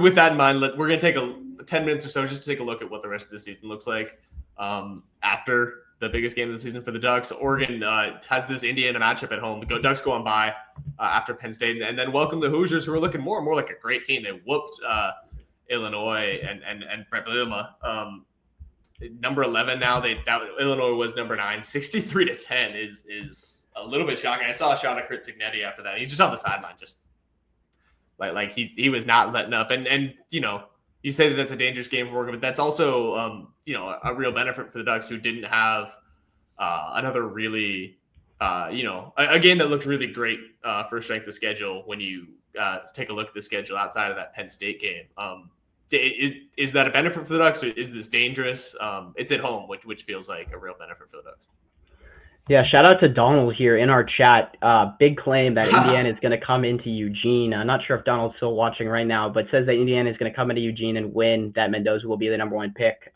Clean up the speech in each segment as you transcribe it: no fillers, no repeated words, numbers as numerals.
with that in mind, we're going to take 10 minutes or so just to take a look at what the rest of the season looks like after the biggest game of the season for the Ducks. Oregon has this Indiana matchup at home. The Ducks go on by after Penn State, and then welcome the Hoosiers, who are looking more and more like a great team. They whooped Illinois and Brett Bielema. Number 11 now. Illinois was number 9. 63-10 is a little bit shocking. I saw a shot of Kurt Cignetti after that. He's just on the sideline, just like he was not letting up. And you say that that's a dangerous game for Oregon, but that's also a real benefit for the Ducks, who didn't have another really a game that looked really great for strength of schedule when you take a look at the schedule outside of that Penn State game. Is that a benefit for the Ducks, or is this dangerous? It's at home, which feels like a real benefit for the Ducks. Yeah, shout out to Donald here in our chat. Big claim that Indiana is going to come into Eugene. I'm not sure if Donald's still watching right now, but says that Indiana is going to come into Eugene and win, that Mendoza will be the number 1 pick.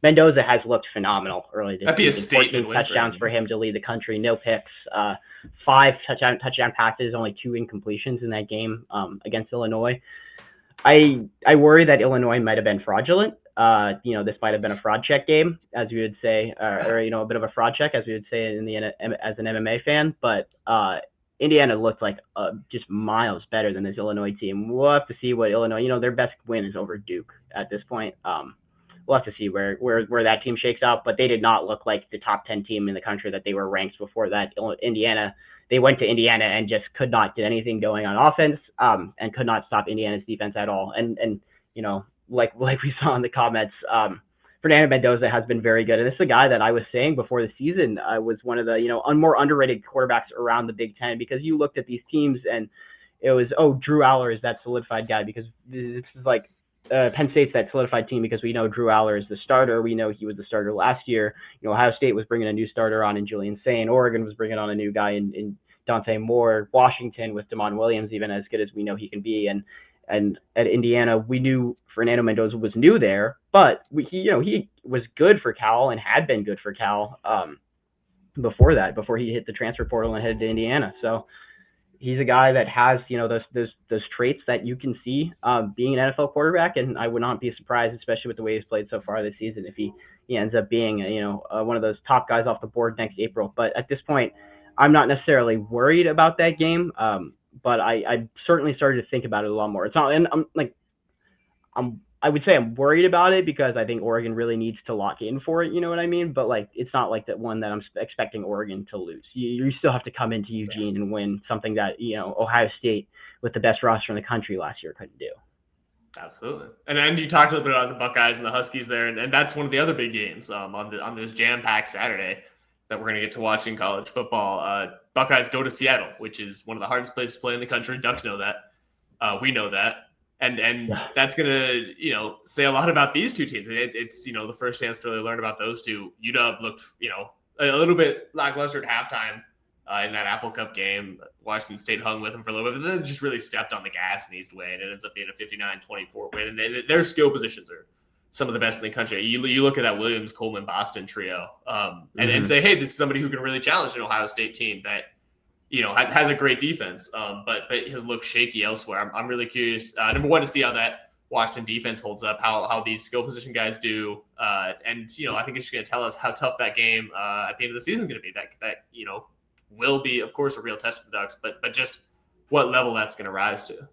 Mendoza has looked phenomenal early this season. 14 touchdowns for him to lead the country, no picks, 5 touchdown passes, only 2 incompletions in that game against Illinois. I worry that Illinois might have been fraudulent. This might have been a fraud check game, as we would say, or a bit of a fraud check, as we would say as an MMA fan. But Indiana looked like just miles better than this Illinois team. We'll have to see what Illinois, their best win is over Duke at this point. We'll have to see where that team shakes out. But they did not look like the top 10 team in the country that they were ranked before that. They went to Indiana and just could not get anything going on offense, and could not stop Indiana's defense at all. And like we saw in the comments, Fernando Mendoza has been very good. And this is a guy that I was saying before the season was one of the more underrated quarterbacks around the Big Ten, because you looked at these teams and it was, Drew Aller is that solidified guy, because this is like Penn State's that solidified team because we know Drew Aller is the starter. We know he was the starter last year. Ohio State was bringing a new starter on in Julian Sain. Oregon was bringing on a new guy in Dante Moore. Washington with Damon Williams, even as good as we know he can be. And at Indiana, we knew Fernando Mendoza was new there, but he was good for Cal and had been good for Cal before he hit the transfer portal and headed to Indiana. So he's a guy that has those traits that you can see being an NFL quarterback, and I would not be surprised, especially with the way he's played so far this season, if he ends up being one of those top guys off the board next April. But at this point, I'm not necessarily worried about that game. But I certainly started to think about it a lot more. It's not, and I would say I'm worried about it because I think Oregon really needs to lock in for it. You know what I mean? But it's not like that one that I'm expecting Oregon to lose. You still have to come into Eugene and win something that Ohio State with the best roster in the country last year couldn't do. Absolutely. And you talked a little bit about the Buckeyes and the Huskies there, and that's one of the other big games on this jam-packed Saturday that we're going to get to watch in college football. Buckeyes go to Seattle, which is one of the hardest places to play in the country. Ducks know that. We know that. And that's going to, say a lot about these two teams. It's the first chance to really learn about those two. UW looked, a little bit lackluster at halftime in that Apple Cup game. Washington State hung with them for a little bit, but then just really stepped on the gas in East Wayne. It ends up being a 59-24 win. And their skill positions are some of the best in the country. You look at that Williams, Coleman, Boston trio and say, hey, this is somebody who can really challenge an Ohio State team that, has a great defense, but has looked shaky elsewhere. I'm really curious, number one, to see how that Washington defense holds up, how these skill position guys do. And, I think it's just going to tell us how tough that game at the end of the season is going to be. That will be, of course, a real test for the Ducks, but just what level that's going to rise to.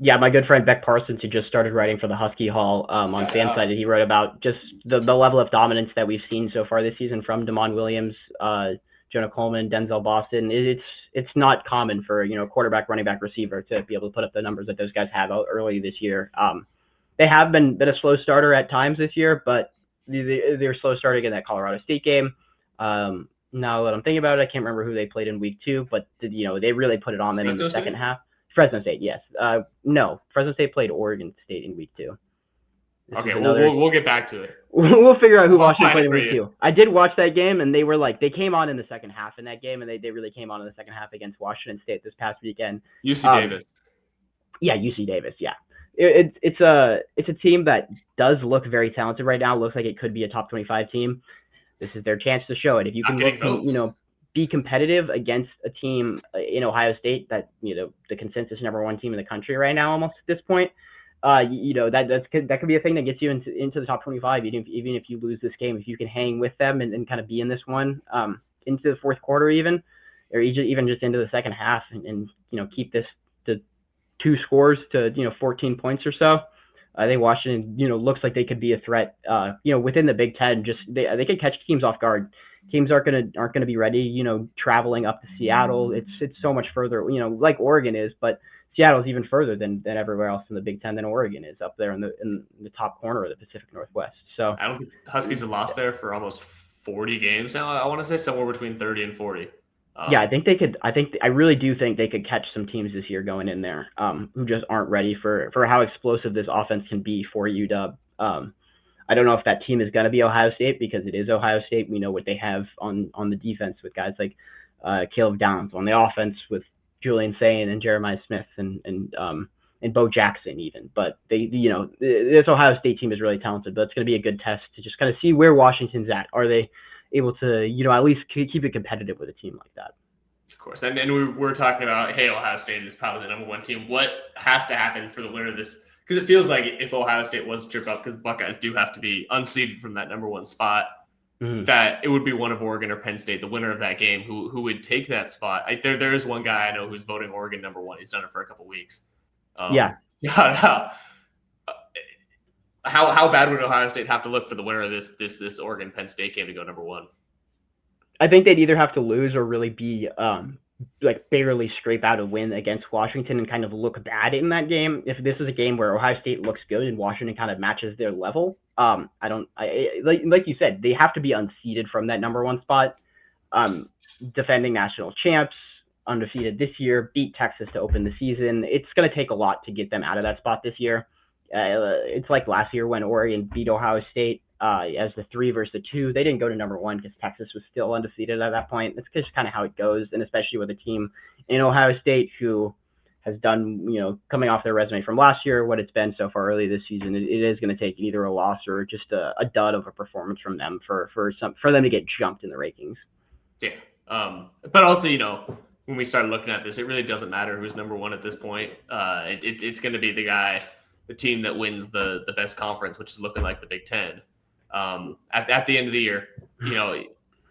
Yeah, my good friend Beck Parsons, who just started writing for the Husky Hall on Fansided, he wrote about just the level of dominance that we've seen so far this season from Damon Williams, Jonah Coleman, Denzel Boston. It's not common for quarterback, running back, receiver to be able to put up the numbers that those guys have out early this year. They have been a slow starter at times this year, but they're slow starting in that Colorado State game. Now that I'm thinking about it, I can't remember who they played in week 2, but they really put it on them in the second half. Fresno State, yes. No, Fresno State played Oregon State in week 2. Okay, we'll get back to it. We'll figure out who Washington played in week 2. I did watch that game, and they came on in the second half in that game, and they really came on in the second half against Washington State this past weekend. UC Davis. Yeah, UC Davis, yeah. It's a team that does look very talented right now. Looks like it could be a top 25 team. This is their chance to show it. If you can be competitive against a team in Ohio State that, the consensus number 1 team in the country right now almost at this point, that could be a thing that gets you into the top 25, even if you lose this game. If you can hang with them and kind of be in this one into the fourth quarter even, or even just into the second half, and keep this to 2 scores to 14 points or so. I think Washington looks like they could be a threat within the Big Ten. Just they could catch teams off guard. Teams aren't gonna be ready, traveling up to Seattle. It's so much further, like Oregon is, but Seattle's even further than everywhere else in the Big Ten than Oregon is, up there in the top corner of the Pacific Northwest. So I don't think Huskies have lost there for almost 40 games now. I want to say somewhere between 30 and 40. Yeah, I really do think they could catch some teams this year going in there who just aren't ready for how explosive this offense can be for UW. I don't know if that team is going to be Ohio State, because it is Ohio State. We know what they have on the defense with guys like Caleb Downs, on the offense with Julian Sayin and Jeremiah Smith and Bo Jackson even. But this Ohio State team is really talented. But it's going to be a good test to just kind of see where Washington's at. Are they able to at least keep it competitive with a team like that? Of course. And we're talking about, hey, Ohio State is probably the number 1 team. What has to happen for the winner of this? Because it feels like if Ohio State was to trip up, because the Buckeyes do have to be unseated from that number 1 spot, that it would be one of Oregon or Penn State, the winner of that game, who would take that spot. There is one guy I know who's voting Oregon number 1. He's done it for a couple weeks. How bad would Ohio State have to look for the winner of this Oregon Penn State game to go number 1? I think they'd either have to lose or really be barely scrape out a win against Washington and kind of look bad in that game. If this is a game where Ohio State looks good and Washington kind of matches their level, like you said, they have to be unseated from that number 1 spot. Defending national champs, undefeated this year, beat Texas to open the season. It's going to take a lot to get them out of that spot this year. It's like last year when Oregon beat Ohio State as the 3 versus the 2. They didn't go to number 1 because Texas was still undefeated at that point. That's just kind of how it goes, and especially with a team in Ohio State who has done, coming off their resume from last year, what it's been so far early this season, it is going to take either a loss or just a dud of a performance from them for them to get jumped in the rankings. Yeah, but also, when we start looking at this, it really doesn't matter who's number 1 at this point. It's going to be the team that wins the best conference, which is looking like the Big Ten. At the end of the year,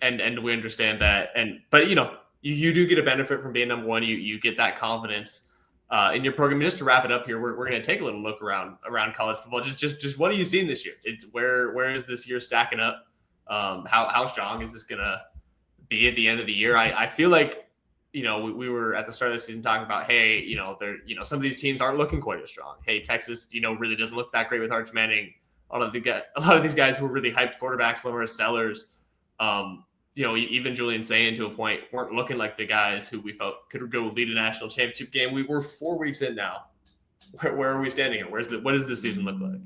and we understand that. But you do get a benefit from being number 1. You get that confidence in your program. Just to wrap it up here, we're going to take a little look around college football. Just what are you seeing this year? Where is this year stacking up? How strong is this going to be at the end of the year? I feel like we were at the start of the season talking about, hey, some of these teams aren't looking quite as strong. Hey, Texas, really doesn't look that great with Arch Manning. A lot of these guys who were really hyped quarterbacks, Lamar Sellers, even Julian Sayin to a point, weren't looking like the guys who we felt could go lead a national championship game. We were 4 weeks in now. Where are we standing here? What does this season look like?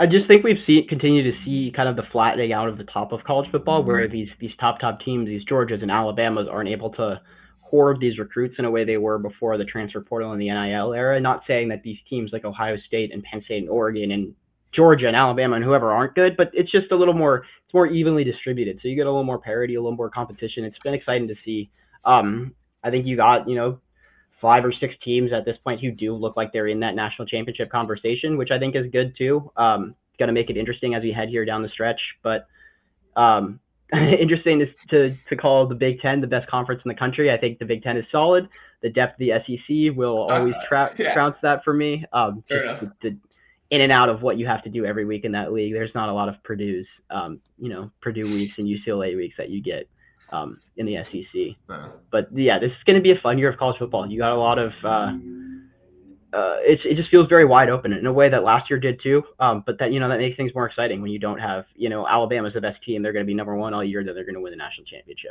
I just think continue to see kind of the flattening out of the top of college football, where these top teams, these Georgias and Alabamas, aren't able to hoard these recruits in a way they were before the transfer portal and the NIL era. Not saying that these teams like Ohio State and Penn State and Oregon and Georgia and Alabama and whoever aren't good, but it's just it's more evenly distributed. So you get a little more parity, a little more competition. It's been exciting to see. I think you got, 5 or 6 teams at this point who do look like they're in that national championship conversation, which I think is good too. Going to make it interesting as we head here down the stretch, but interesting to call the Big Ten the best conference in the country. I think the Big Ten is solid. The depth of the SEC will always trounce that for me. The in and out of what you have to do every week in that league. There's not a lot of Purdue weeks and UCLA weeks that you get in the SEC. But yeah, this is going to be a fun year of college football. You got a lot of it just feels very wide open in a way that last year did too. But that that makes things more exciting when you don't have Alabama's the best team. They're going to be number 1 all year. That they're going to win the national championship.